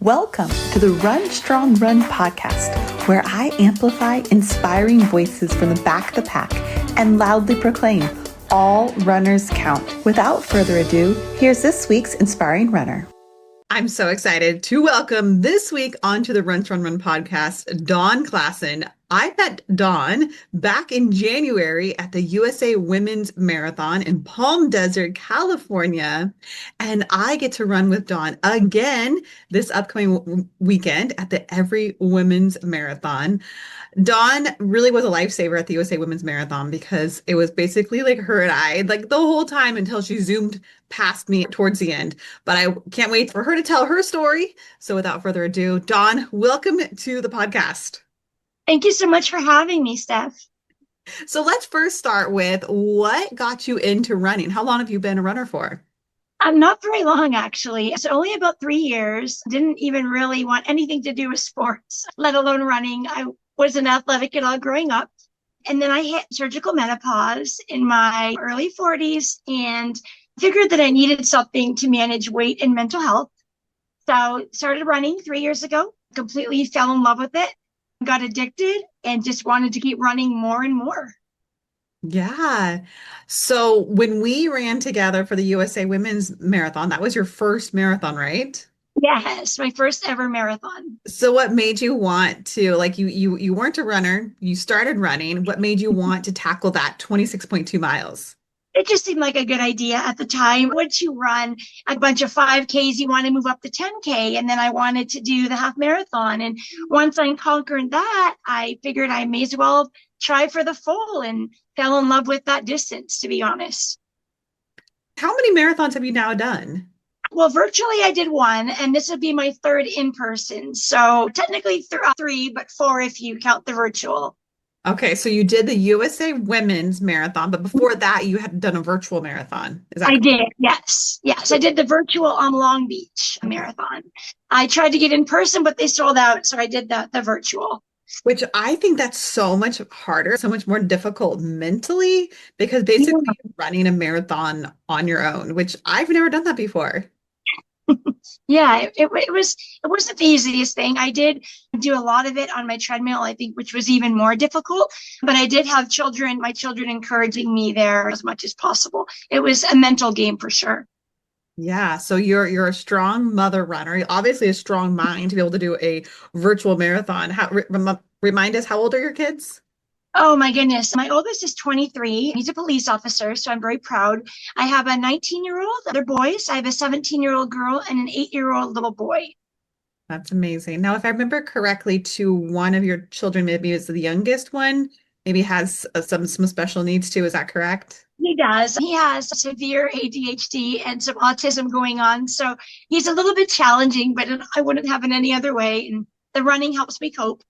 Welcome to the Run Strong Run podcast, where I amplify inspiring voices from the back of the pack and loudly proclaim all runners count. Without further ado, here's this week's inspiring runner. I'm so excited to welcome this week onto the Run Strong Run podcast, Dawn Klasen. I met Dawn back in January at the USA Women's Marathon in Palm Desert, California, and I get to run with Dawn again this upcoming weekend at the Every Women's Marathon. Dawn really was a lifesaver at the USA Women's Marathon because it was basically like her and I, like the whole time until she zoomed past me towards the end. But I can't wait for her to tell her story. So without further ado, Dawn, welcome to the podcast. Thank you so much for having me, Steph. So let's first start with what got you into running? How long have you been a runner for? Not very long, actually. It's only about 3 years. Didn't even really want anything to do with sports, let alone running. I wasn't athletic at all growing up. And then I hit surgical menopause in my early 40s and figured that I needed something to manage weight and mental health. So started running 3 years ago, completely fell in love with it, got addicted, and just wanted to keep running more and more. Yeah. So when we ran together for the USA Women's Marathon, that was your first marathon, right? Yes, my first ever marathon. So what made you want to, like you weren't a runner, you started running. What made you want to tackle that 26.2 miles? It just seemed like a good idea at the time. Once you run a bunch of 5Ks, you want to move up to 10K. And then I wanted to do the half marathon. And once I conquered that, I figured I may as well try for the full and fell in love with that distance, to be honest. How many marathons have you now done? Well, virtually I did one, and this would be my third in person. So technically three, but four if you count the virtual. Okay, so you did the USA Women's Marathon, but before that you had done a virtual marathon. Is that I correct? did, yes. Yes, I did the virtual on Long Beach marathon. I tried to get in person, but they sold out, so I did the virtual. Which I think that's so much harder, so much more difficult mentally, because basically Yeah. you're running a marathon on your own, which I've never done that before. Yeah, it wasn't the easiest thing. I did do a lot of it on my treadmill, I think, which was even more difficult. But I did have my children encouraging me there as much as possible. It was a mental game for sure. Yeah, so you're a strong mother runner, obviously a strong mind to be able to do a virtual marathon. Remind us, how old are your kids? Oh my goodness. My oldest is 23. He's a police officer, so I'm very proud. I have a 19-year-old, other boys. I have a 17-year-old girl and an 8-year-old little boy. That's amazing. Now, if I remember correctly, to one of your children, maybe it's the youngest one, maybe has some special needs too. Is that correct? He does. He has severe ADHD and some autism going on. So he's a little bit challenging, but I wouldn't have it any other way. And the running helps me cope.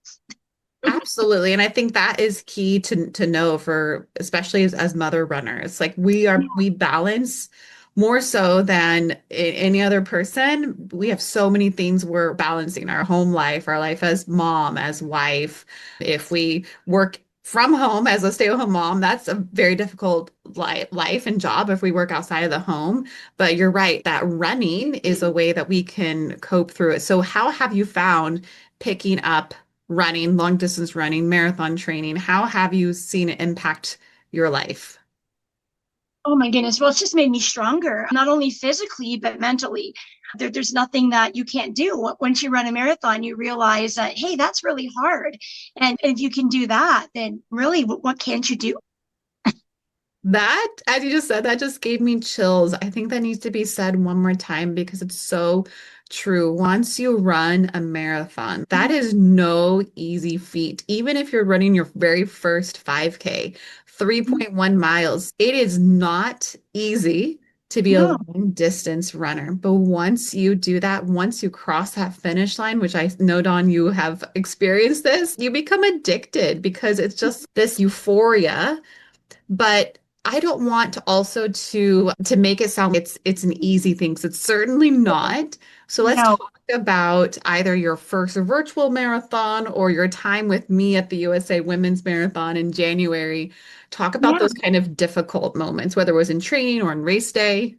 Absolutely. And I think that is key to know for especially as mother runners. Like we balance more so than any other person. We have so many things we're balancing: our home life, our life as mom, as wife. If we work from home as a stay-at-home mom, that's a very difficult life and job if we work outside of the home. But you're right, that running is a way that we can cope through it. So how have you found picking up running, long distance running, marathon training? How have you seen it impact your life? Oh my goodness. Well, it's just made me stronger, not only physically, but mentally. There's nothing that you can't do. Once you run a marathon, you realize that, hey, that's really hard. And if you can do that, then really, what can't you do? That, as you just said, that just gave me chills. I think that needs to be said one more time because it's so true. Once you run a marathon, that is no easy feat. Even if you're running your very first 5K, 3.1 miles, it is not easy to be a No, long distance runner. But once you do that, once you cross that finish line, which I know, Dawn, you have experienced this, you become addicted because it's just this euphoria. But I don't want to also to make it sound it's an easy thing, 'cause it's certainly not. So let's no, talk about either your first virtual marathon or your time with me at the USA Women's Marathon in January. Talk about yeah. those kind of difficult moments, whether it was in training or in race day.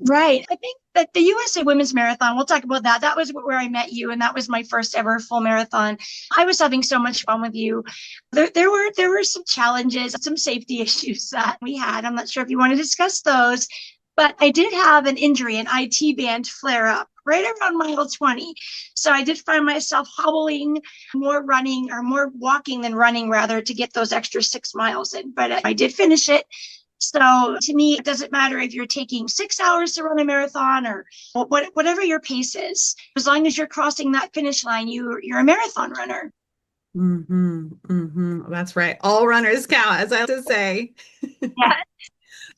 Right. I think the USA Women's Marathon, we'll talk about that. That was where I met you, and that was my first ever full marathon. I was having so much fun with you. There were some challenges, some safety issues that we had. I'm not sure if you want to discuss those, but I did have an injury, an IT band flare up right around mile 20. So I did find myself hobbling, more running or more walking than running rather to get those extra 6 miles in. But I did finish it. So to me, it doesn't matter if you're taking 6 hours to run a marathon or whatever your pace is. As long as you're crossing that finish line, you're a marathon runner. That's right. All runners count, as I like to say. Yeah.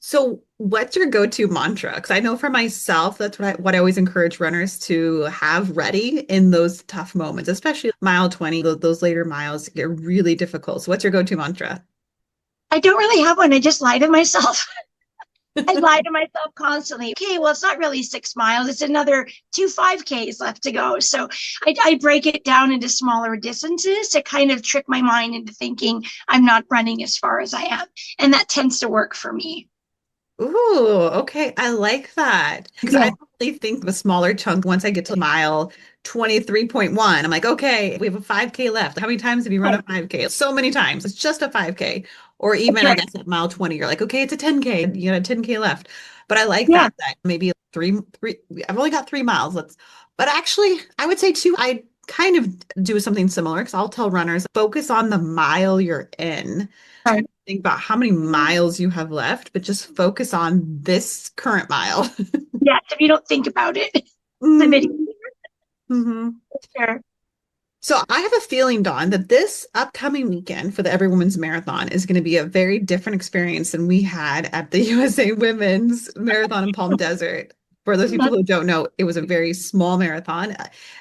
So what's your go-to mantra? Because I know for myself, that's what I always encourage runners to have ready in those tough moments, especially mile 20, those later miles get really difficult. So what's your go-to mantra? I don't really have one. I just lie to myself. I lie to myself constantly. Okay, well, it's not really 6 miles. It's another 2 5Ks left to go. So I break it down into smaller distances to kind of trick my mind into thinking I'm not running as far as I am. And that tends to work for me. Ooh, okay. I like that. Because I Yeah. really think of a smaller chunk once I get to mile 23.1. I'm like, okay, we have a 5K left. How many times have you run a 5K? So many times. It's just a 5K. Or even, I Okay. guess, at mile 20, you're like, okay, it's a 10K. You got a 10K left. But I like Yeah. that maybe three, I've only got 3 miles. But actually, I would say two, I kind of do something similar because I'll tell runners, focus on the mile you're in. Right. Think about how many miles you have left, but just focus on this current mile. Yeah. If you don't think about it, it's a video. Mhm. Mhm. Sure. So I have a feeling, Dawn, that this upcoming weekend for the Every Women's Marathon is going to be a very different experience than we had at the USA Women's Marathon in Palm Desert. For those people who don't know, it was a very small marathon.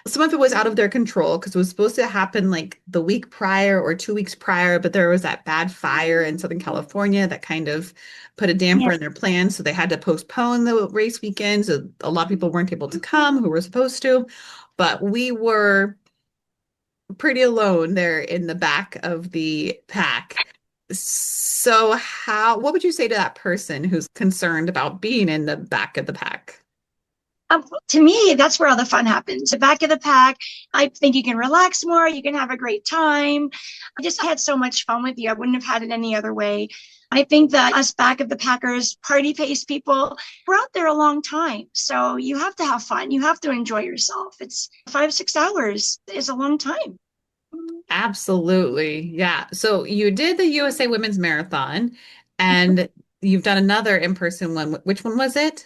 Some of it was out of their control because it was supposed to happen like the week prior or 2 weeks prior, but there was that bad fire in Southern California that kind of put a Yeah. damper in their plans. So they had to postpone the race weekend. So a lot of people weren't able to come who were supposed to. But we were pretty alone there in the back of the pack. So what would you say to that person who's concerned about being in the back of the pack? To me, that's where all the fun happens. The back of the pack, I think you can relax more. You can have a great time. I had so much fun with you. I wouldn't have had it any other way. I think that us back of the packers, party pace people, we're out there a long time. So you have to have fun. You have to enjoy yourself. It's 5, 6 hours is a long time. Absolutely. Yeah. So you did the USA Women's Marathon and you've done another in-person one. Which one was it?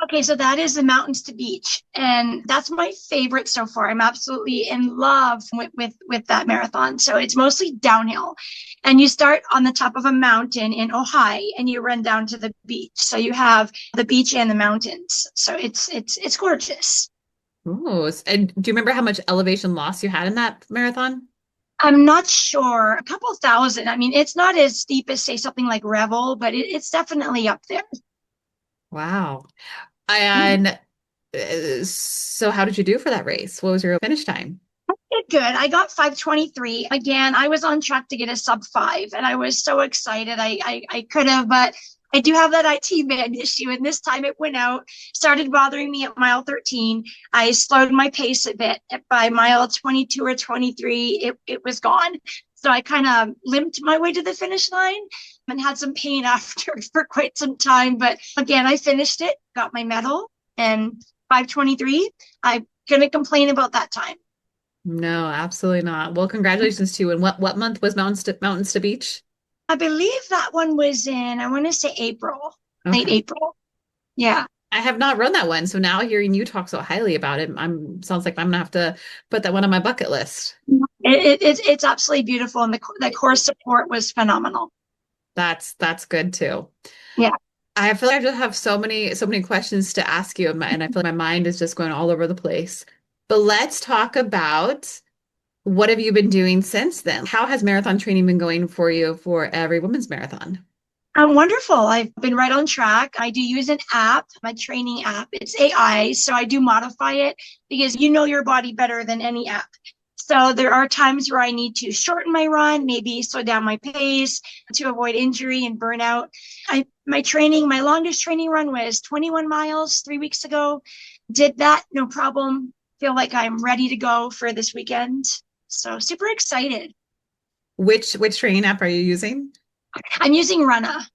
Okay, so that is the mountains to beach, and that's my favorite so far. I'm absolutely in love with that marathon. So it's mostly downhill, and you start on the top of a mountain in Ohio, and you run down to the beach. So you have the beach and the mountains. So it's gorgeous. Oh, and do you remember how much elevation loss you had in that marathon? I'm not sure, a couple thousand. I mean, it's not as steep as say something like Revel, but it's definitely up there. Wow. And so how did you do for that race? What was your finish time? Did good. I got 5:23. Again, I was on track to get a sub 5, and I was so excited. I could have, but I do have that IT band issue, and this time it went out, started bothering me at mile 13. I slowed my pace a bit. By mile 22 or 23, it was gone. So I kind of limped my way to the finish line and had some pain after for quite some time. But again, I finished it, got my medal, and 5:23. I'm going to complain about that time. No, absolutely not. Well, congratulations to you. And what month was Mountains to Beach? I believe that one was in, I want to say April, late Okay. April. Yeah. I have not run that one, so now hearing you talk so highly about it, sounds like I'm gonna have to put that one on my bucket list. It's absolutely beautiful. And the course support was phenomenal. That's good too. Yeah. I feel like I just have so many questions to ask you, and I feel like my mind is just going all over the place. But let's talk about what have you been doing since then? How has marathon training been going for you for every women's marathon? Wonderful. I've been right on track. I do use an app, my training app. It's AI, so I do modify it because you know your body better than any app. So there are times where I need to shorten my run, maybe slow down my pace to avoid injury and burnout. my training, my longest training run was 21 miles 3 weeks ago. Did that, no problem. Feel like I'm ready to go for this weekend. So super excited. Which training app are you using? I'm using Runna.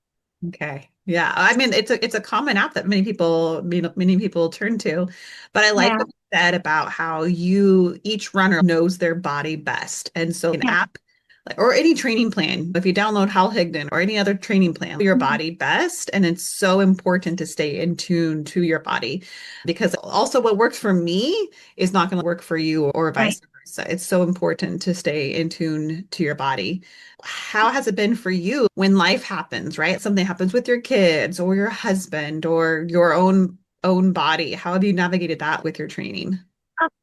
Okay. Yeah. I mean, it's a common app that many people turn to, but I like Yeah. what you said about how each runner knows their body best. And so an Yeah. app or any training plan, if you download Hal Higdon or any other training plan, your body best. And it's so important to stay in tune to your body because also what works for me is not going to work for you or Right. vice versa. It's so important to stay in tune to your body. How has it been for you when life happens, right? Something happens with your kids or your husband or your own body. How have you navigated that with your training?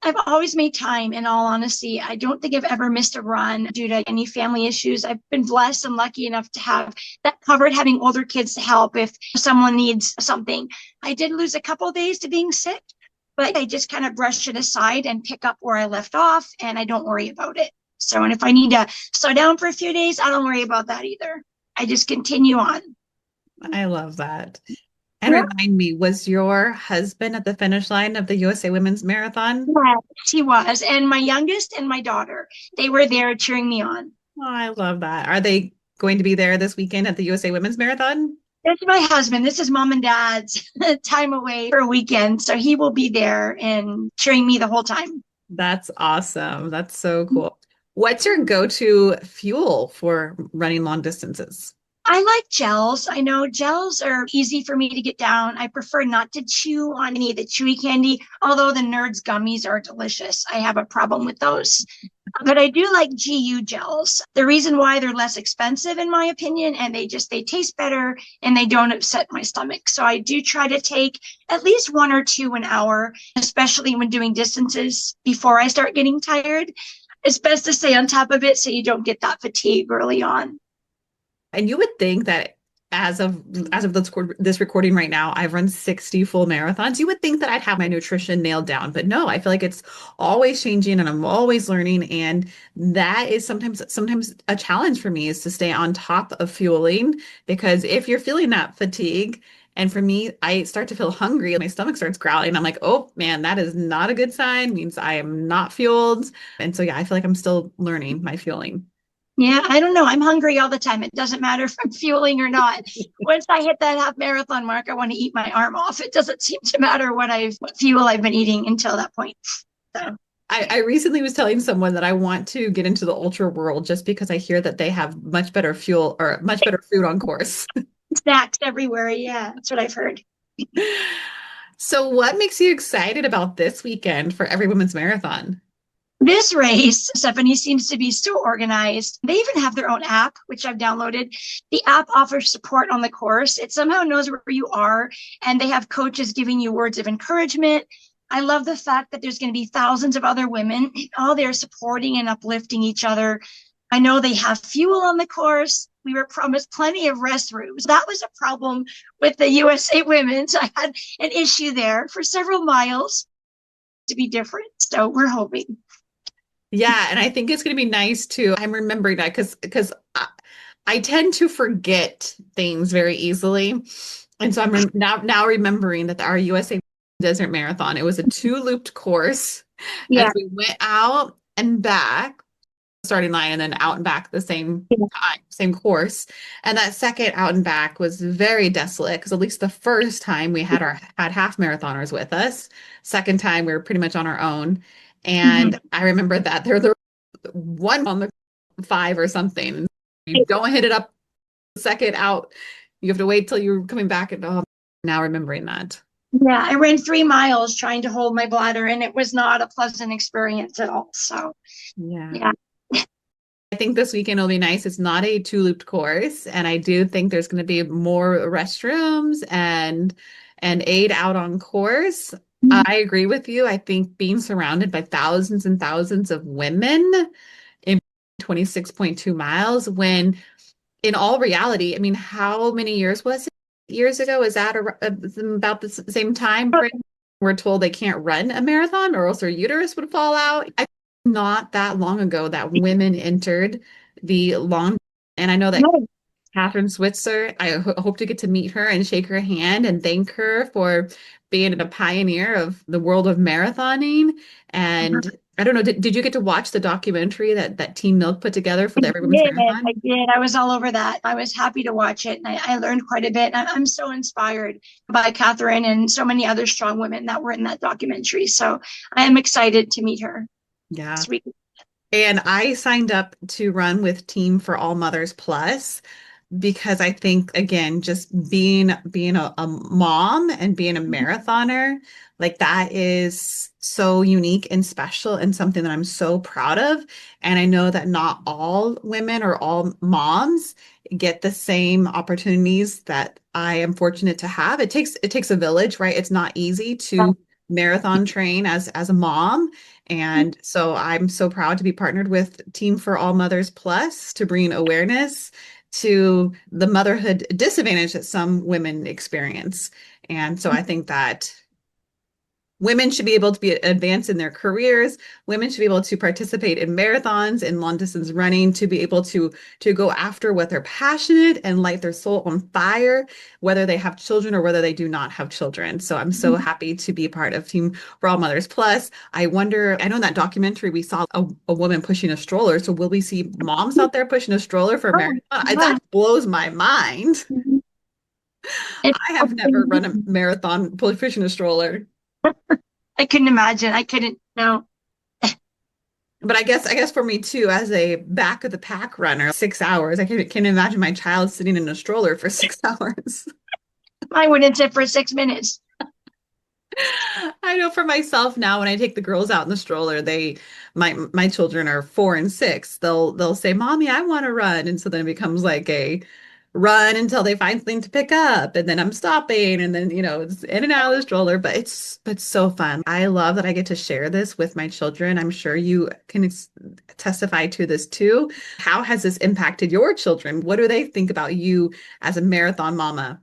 I've always made time, in all honesty. I don't think I've ever missed a run due to any family issues. I've been blessed and lucky enough to have that covered, having older kids to help if someone needs something. I did lose a couple of days to being sick, but I just kind of brush it aside and pick up where I left off, and I don't worry about it. So, and if I need to slow down for a few days, I don't worry about that either. I just continue on. I love that. And Yeah, remind me, was your husband at the finish line of the USA Women's Marathon? she was. And my youngest and my daughter, they were there cheering me on. Oh, I love that. Are they going to be there this weekend at the USA Women's Marathon? This is my husband. This is mom and dad's time away for a weekend. So he will be there and cheering me the whole time. That's awesome. That's so cool. What's your go-to fuel for running long distances? I like gels. I know gels are easy for me to get down. I prefer not to chew on any of the chewy candy, although the Nerds gummies are delicious. I have a problem with those. But I do like GU gels. The reason why they're less expensive, in my opinion, and they taste better and they don't upset my stomach. So I do try to take at least one or two an hour, especially when doing distances before I start getting tired. It's best to stay on top of it so you don't get that fatigue early on. And you would think that as of this recording right now, I've run 60 full marathons. You would think that I'd have my nutrition nailed down, but no, I feel like it's always changing and I'm always learning. And that is sometimes a challenge for me is to stay on top of fueling because if you're feeling that fatigue, and for me, I start to feel hungry, my stomach starts growling. I'm like, oh man, that is not a good sign, means I am not fueled. And so yeah, I feel like I'm still learning my fueling. Yeah, I don't know. I'm hungry all the time. It doesn't matter if I'm fueling or not. Once I hit that half marathon mark, I want to eat my arm off. It doesn't seem to matter what fuel I've been eating until that point. So I recently was telling someone that I want to get into the ultra world just because I hear that they have much better fuel or much better food on course. snacks everywhere. Yeah, that's what I've heard. So what makes you excited about this weekend for Every Women's Marathon? This race, Stephanie, seems to be so organized. They even have their own app, which I've downloaded. The app offers support on the course. It somehow knows where you are, and they have coaches giving you words of encouragement. I love the fact that there's going to be thousands of other women, all there supporting and uplifting each other. I know they have fuel on the course. We were promised plenty of restrooms. That was a problem with the USA Women's. I had an issue there for several miles to be different. So we're hoping. Yeah, and I think it's going to be nice too. I'm remembering that because I tend to forget things very easily. And so now remembering that our USA Desert Marathon, it was a two-looped course. And Yeah. we went out and back starting line and then out and back the same time, same course. And that second out and back was very desolate because at least the first time we had half marathoners with us. Second time we were pretty much on our own. And I remember that there was one on the 5 or something. You don't hit it up second out. You have to wait till you're coming back and now remembering that. Yeah, I ran 3 miles trying to hold my bladder, and it was not a pleasant experience at all. So, Yeah. yeah. I think this weekend will be nice. It's not a two-looped course, and I do think there's going to be more restrooms and aid out on course. I agree with you. I think being surrounded by thousands and thousands of women in 26.2 miles, when in all reality, I mean, how many years was it? Years ago, is that about the same time frame? We're told they can't run a marathon or else their uterus would fall out. Not that long ago that women entered the long, and I know that Catherine Switzer. I hope to get to meet her and shake her hand and thank her for being a pioneer of the world of marathoning. And I don't know, did you get to watch the documentary that Team Milk put together for I the Every Women's did. I Marathon? did. I was all over that. I was happy to watch it, and I learned quite a bit. I'm so inspired by Catherine and so many other strong women that were in that documentary. So I am excited to meet her Yeah. this week. And I signed up to run with Team for All Mothers Plus because I think again, just being a mom and being a marathoner, like that is so unique and special and something that I'm so proud of. And I know that not all women or all moms get the same opportunities that I am fortunate to have. It takes a village, right? It's not easy to marathon train as a mom. And so I'm so proud to be partnered with Team for All Mothers Plus to bring awareness to the motherhood disadvantage that some women experience. And so I think that women should be able to be advanced in their careers. Women should be able to participate in marathons and long distance running, to be able to go after what they're passionate and light their soul on fire, whether they have children or whether they do not have children. So I'm so happy to be part of Team for All Mothers Plus. I wonder, I know in that documentary we saw a woman pushing a stroller. So will we see moms out there pushing a stroller for a Oh, marathon? yeah. That blows my mind. It's I so have never run a crazy. marathon pushing a stroller. I couldn't imagine. I couldn't. No, But I guess for me too, as a back of the pack runner, 6 hours, I can imagine my child sitting in a stroller for 6 hours. I wouldn't sit for 6 minutes. I know for myself now, when I take the girls out in the stroller, my children are 4 and 6. They'll say, "Mommy, I want to run," and so then it becomes like a run until they find something to pick up, and then I'm stopping, and then it's in and out of the stroller. But it's so fun. I love that I get to share this with my children. I'm sure you can testify to this too. How has this impacted your children? What do they think about you as a marathon mama?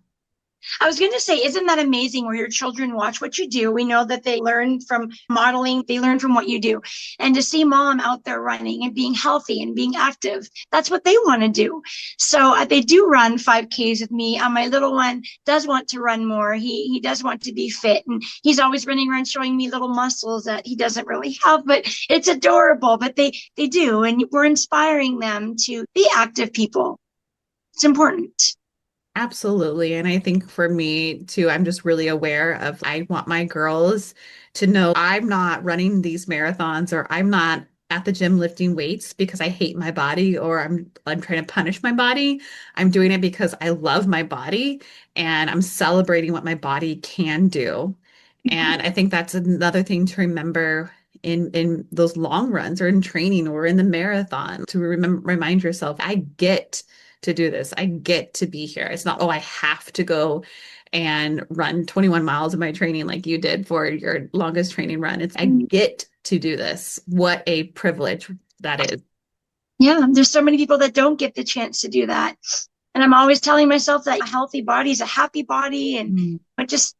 I was going to say, isn't that amazing where your children watch what you do? We know that they learn from modeling, they learn from what you do. And to see mom out there running and being healthy and being active, that's what they want to do. So they do run 5Ks with me. My little one does want to run more. He does want to be fit. And he's always running around showing me little muscles that he doesn't really have, but it's adorable. But they do. And we're inspiring them to be active people. It's important. Absolutely. And I think for me too, I'm just really aware of, I want my girls to know I'm not running these marathons, or I'm not at the gym lifting weights because I hate my body, or I'm trying to punish my body. I'm doing it because I love my body and I'm celebrating what my body can do. And I think that's another thing to remember in those long runs or in training or in the marathon, to remind yourself, I get to do this. I get to be here. It's not, oh, I have to go and run 21 miles of my training like you did for your longest training run. It's, I get to do this. What a privilege that is. Yeah, there's so many people that don't get the chance to do that. And I'm always telling myself that a healthy body is a happy body, and but just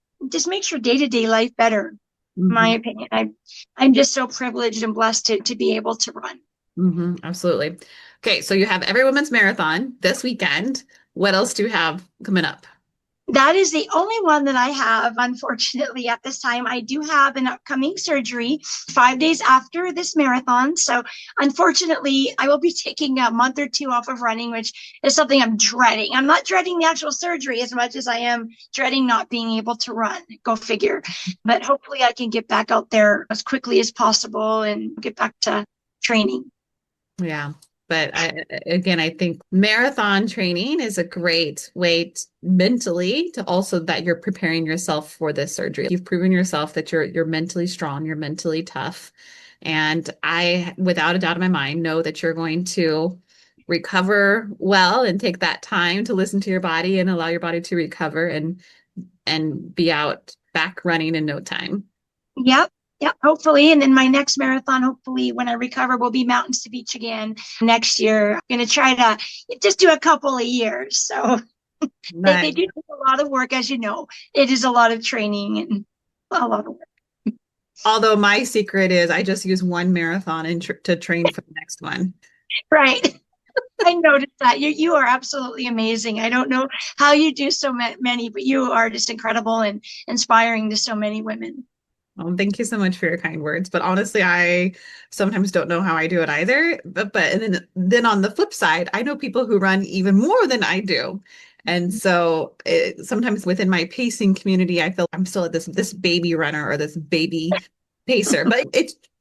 makes your day-to-day life better, in my Mm-hmm. opinion. I'm just so privileged and blessed to be able to run. Mm-hmm. Absolutely. Okay, so you have Every Women's Marathon this weekend. What else do you have coming up? That is the only one that I have, unfortunately, at this time. I do have an upcoming surgery 5 days after this marathon. So, unfortunately, I will be taking a month or two off of running, which is something I'm dreading. I'm not dreading the actual surgery as much as I am dreading not being able to run. Go figure. But hopefully, I can get back out there as quickly as possible and get back to training. Yeah. But again, I think marathon training is a great way mentally to also, that you're preparing yourself for this surgery. You've proven yourself that you're mentally strong, you're mentally tough. And I, without a doubt in my mind, know that you're going to recover well and take that time to listen to your body and allow your body to recover and be out back running in no time. Yep. Yep, hopefully. And then my next marathon, hopefully, when I recover, will be Mountains to Beach again next year. I'm going to try to just do a couple of years. So they Nice. do take a lot of work, as you know. It is a lot of training and a lot of work. Although my secret is I just use one marathon to train for the next one. Right. I noticed that you are absolutely amazing. I don't know how you do so many, but you are just incredible and inspiring to so many women. Well, thank you so much for your kind words. But honestly, I sometimes don't know how I do it either. But and then on the flip side, I know people who run even more than I do. And so sometimes within my pacing community, I feel I'm still at this baby runner or this baby pacer. But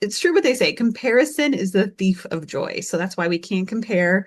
it's true what they say, comparison is the thief of joy. So that's why we can't compare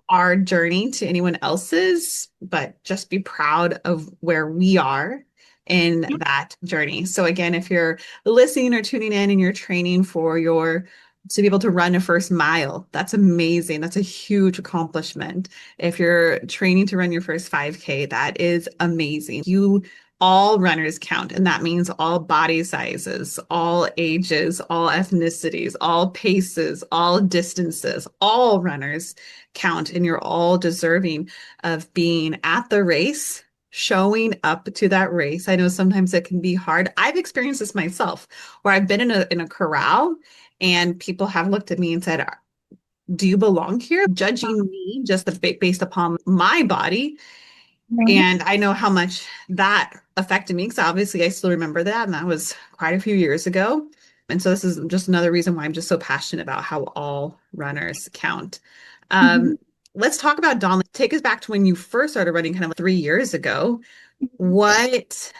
our journey to anyone else's, but just be proud of where we are in that journey. So again, if you're listening or tuning in and you're training for your to be able to run a first mile, that's amazing. That's a huge accomplishment. If you're training to run your first 5K, that is amazing. You all runners count, and that means all body sizes, all ages, all ethnicities, all paces, all distances, all runners count, and you're all deserving of being at the race, showing up to that race. I know sometimes it can be hard. I've experienced this myself where I've been in a corral and people have looked at me and said, "Do you belong here?" Judging me just based upon my body. Mhm. And I know how much that affected me because obviously I still remember that. And that was quite a few years ago. And so this is just another reason why I'm just so passionate about how all runners count. Mhm. Um, let's talk about Dawn. Take us back to when you first started running kind of 3 years ago. What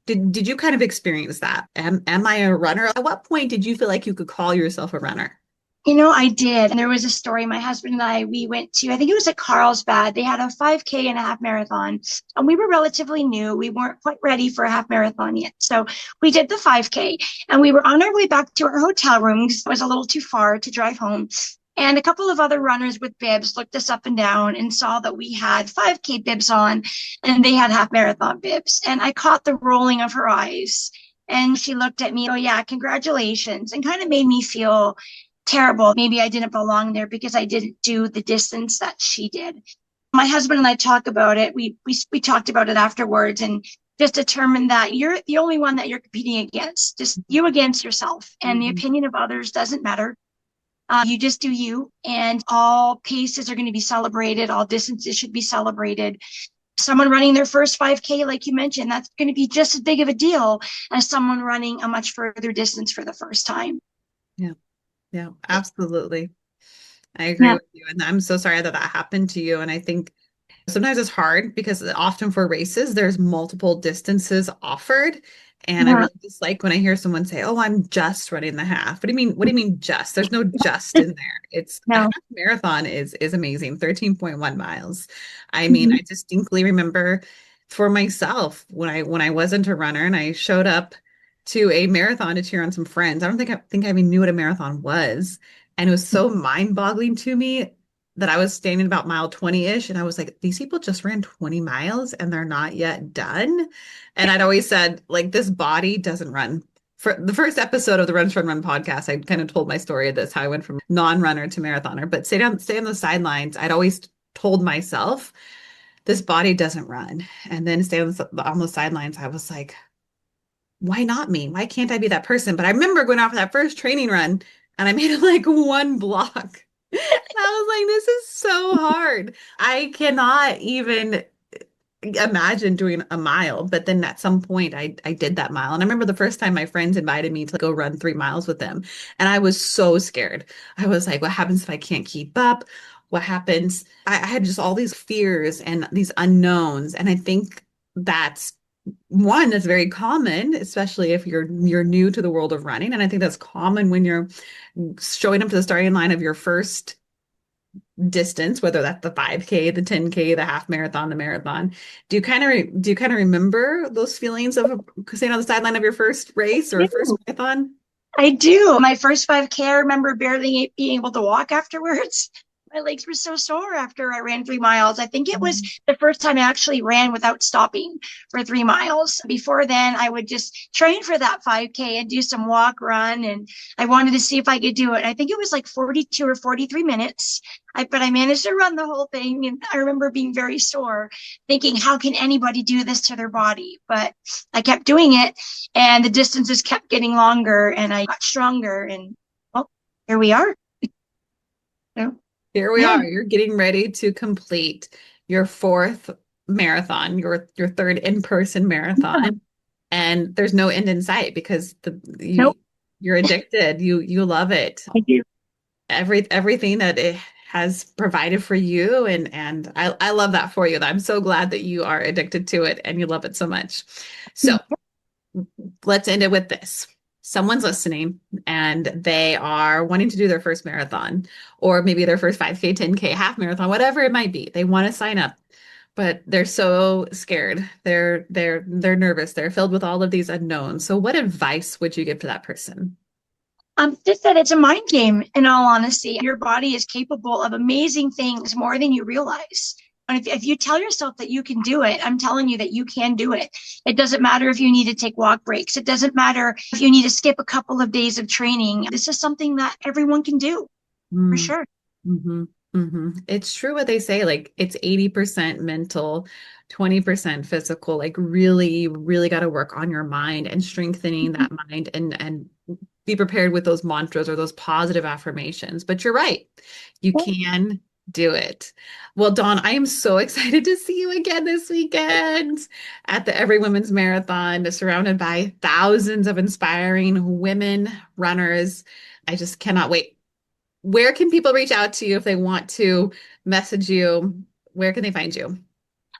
did you kind of experience that? Am I a runner? At what point did you feel like you could call yourself a runner? I did. And there was a story my husband and we went to, I think it was at Carlsbad. They had a 5K and a half marathon, and we were relatively new. We weren't quite ready for a half marathon yet. So we did the 5K, and we were on our way back to our hotel room because it was a little too far to drive home. And a couple of other runners with bibs looked us up and down and saw that we had 5K bibs on and they had half marathon bibs. And I caught the rolling of her eyes. And she looked at me, oh, yeah, congratulations, and kind of made me feel terrible. Maybe I didn't belong there because I didn't do the distance that she did. My husband and I talk about it. We talked about it afterwards and just determined that you're the only one that you're competing against, just you against yourself. And the Mhm. opinion of others doesn't matter. You just do you, and all paces are going to be celebrated. All distances should be celebrated. Someone running their first 5K, like you mentioned, that's going to be just as big of a deal as someone running a much further distance for the first time. Yeah, yeah, absolutely. I agree Yeah. with you. And I'm so sorry that that happened to you. And I think sometimes it's hard because often for races, there's multiple distances offered. And I Yeah. really dislike when I hear someone say, "Oh, I'm just running the half." What do you mean? What do you mean just? There's no just in there. It's a half No. marathon is amazing, 13.1 miles. I mean, Mhm. I distinctly remember for myself when I wasn't a runner and I showed up to a marathon to cheer on some friends. I don't think I even knew what a marathon was. And it was so mind-boggling to me that I was standing about mile 20-ish and I was like, these people just ran 20 miles and they're not yet done. And I'd always said, like, this body doesn't run. For the first episode of the Run Run Run podcast, I kind of told my story of this, how I went from non-runner to marathoner. But stay on the sidelines. I'd always told myself, this body doesn't run. And then stay on the sidelines, I was like, why not me? Why can't I be that person? But I remember going out for that first training run and I made it like one block. I was like, this is so hard. I cannot even imagine doing a mile. But then at some point I did that mile. And I remember the first time my friends invited me to go run 3 miles with them. And I was so scared. I was like, what happens if I can't keep up? What happens? I had just all these fears and these unknowns. And I think that's one that's very common, especially if you're new to the world of running. And I think that's common when you're showing up to the starting line of your first distance, whether that's the 5K, the 10K, the half marathon, the marathon. Do you kind of remember those feelings of sitting on the sideline of your first race or first marathon? I do. My first 5K, I remember barely being able to walk afterwards. My legs were so sore after I ran 3 miles. I think it was the first time I actually ran without stopping for 3 miles. Before then, I would just train for that 5K and do some walk, run, and I wanted to see if I could do it. I think it was like 42 or 43 minutes. But I managed to run the whole thing. And I remember being very sore, thinking, how can anybody do this to their body? But I kept doing it, and the distances kept getting longer, and I got stronger. And well, here we are. You know? Here we Yeah. are. You're getting ready to complete your fourth marathon, your third in-person marathon, and there's no end in sight because Nope. you're addicted. You love it. I do. Everything that it has provided for you, and I love that for you. I'm so glad that you are addicted to it and you love it so much. So let's end it with this. Someone's listening and they are wanting to do their first marathon or maybe their first 5K, 10K, half marathon, whatever it might be. They want to sign up, but they're so scared. They're nervous. They're filled with all of these unknowns. So what advice would you give to that person? Just that it's a mind game, in all honesty. Your body is capable of amazing things more than you realize. And if you tell yourself that you can do it, I'm telling you that you can do it. It doesn't matter if you need to take walk breaks. It doesn't matter if you need to skip a couple of days of training. This is something that everyone can do, for sure. Mm-hmm. Mm-hmm. It's true what they say, like it's 80% mental, 20% physical, like really, really got to work on your mind and strengthening that mind and be prepared with those mantras or those positive affirmations. But you're right. You can do it. Well, Dawn, I am so excited to see you again this weekend at the Every Women's Marathon, surrounded by thousands of inspiring women runners. I just cannot wait. Where can people reach out to you if they want to message you? Where can they find you?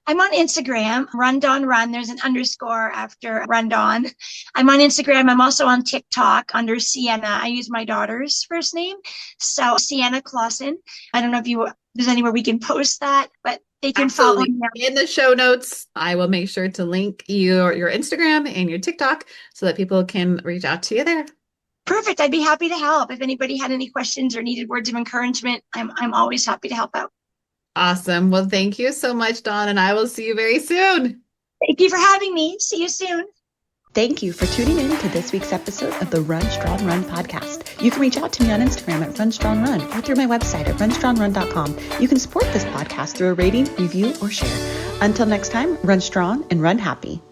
I'm on Instagram, Run Dawn Run. There's an underscore after Run Dawn. I'm on Instagram. I'm also on TikTok under Sienna. I use my daughter's first name. So Sienna Klasen. I don't know if there's anywhere we can post that, but they can follow me. In the show notes, I will make sure to link your Instagram and your TikTok so that people can reach out to you there. Perfect. I'd be happy to help. If anybody had any questions or needed words of encouragement, I'm always happy to help out. Awesome. Well, thank you so much, Dawn, and I will see you very soon. Thank you for having me. See you soon. Thank you for tuning in to this week's episode of the Run Strong Run podcast. You can reach out to me on Instagram at Run Strong Run or through my website at runstrongrun.com. You can support this podcast through a rating, review, or share. Until next time, run strong and run happy.